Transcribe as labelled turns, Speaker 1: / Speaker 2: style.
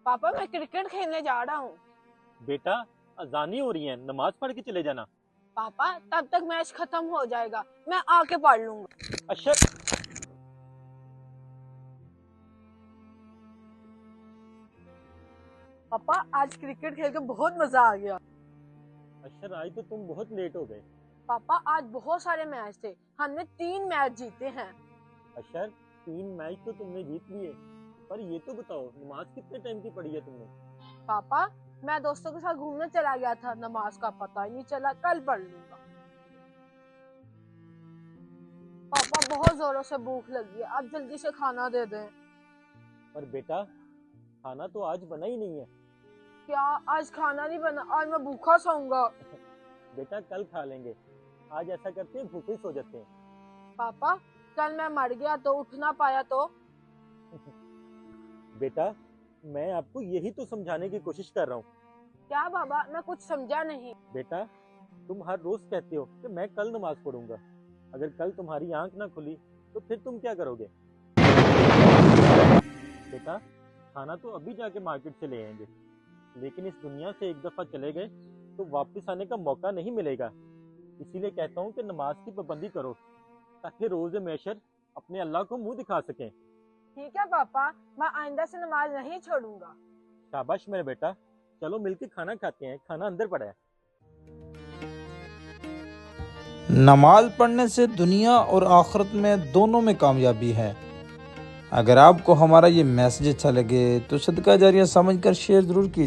Speaker 1: पापा मैं क्रिकेट खेलने जा रहा हूँ।
Speaker 2: बेटा, अजानी हो रही है, नमाज पढ़ के चले जाना।
Speaker 1: पापा तब तक मैच खत्म हो जाएगा, मैं आके पढ़ लूंगा।
Speaker 2: अच्छा।
Speaker 1: पापा आज क्रिकेट खेल के बहुत मजा आ गया।
Speaker 2: अच्छा, आज तो तुम बहुत लेट हो गए।
Speaker 1: पापा आज बहुत सारे मैच थे, हमने 3 मैच जीते हैं।
Speaker 2: अच्छा, 3 मैच तो तुमने जीत लिए, पर ये तो बताओ नमाज कितने टाइम की पढ़ी है तुमने?
Speaker 1: पापा मैं दोस्तों के साथ घूमने चला गया था, नमाज का पता ही नहीं चला, कल पढ़ लूंगा। पापा बहुत जोरों से भूख लगी है, आप जल्दी से खाना दे दें।
Speaker 2: पर बेटा, खाना तो आज बना ही नहीं है।
Speaker 1: क्या आज खाना नहीं बना? आज मैं भूखा सोऊंगा।
Speaker 2: बेटा कल खा लेंगे, आज ऐसा करते हैं भूखे ही सो जाते हैं।
Speaker 1: पापा कल मैं मर गया तो उठ ना पाया तो?
Speaker 2: बेटा मैं आपको यही तो समझाने की कोशिश कर रहा हूँ।
Speaker 1: क्या बाबा, मैं कुछ समझा नहीं।
Speaker 2: बेटा तुम हर रोज कहते हो कि मैं कल नमाज पढ़ूंगा, अगर कल तुम्हारी आंख ना खुली तो फिर तुम क्या करोगे? बेटा खाना तो अभी जाके मार्केट से ले आएंगे, लेकिन इस दुनिया से एक दफा चले गए तो वापस आने का मौका नहीं मिलेगा। इसीलिए कहता हूँ कि नमाज की पाबंदी करो, ताकि रोज़े महशर अपने अल्लाह को मुंह दिखा सकें।
Speaker 1: ठीक है पापा, मैं आइंदा से नमाज नहीं छोड़ूंगा।
Speaker 2: शाबाश मेरे बेटा, चलो मिलके खाना खाते हैं, खाना अंदर पड़ा है।
Speaker 3: नमाज पढ़ने से दुनिया और आखिरत में दोनों में कामयाबी है। अगर आपको हमारा ये मैसेज अच्छा लगे तो सदका जारिया समझकर शेयर ज़रूर कीजिए।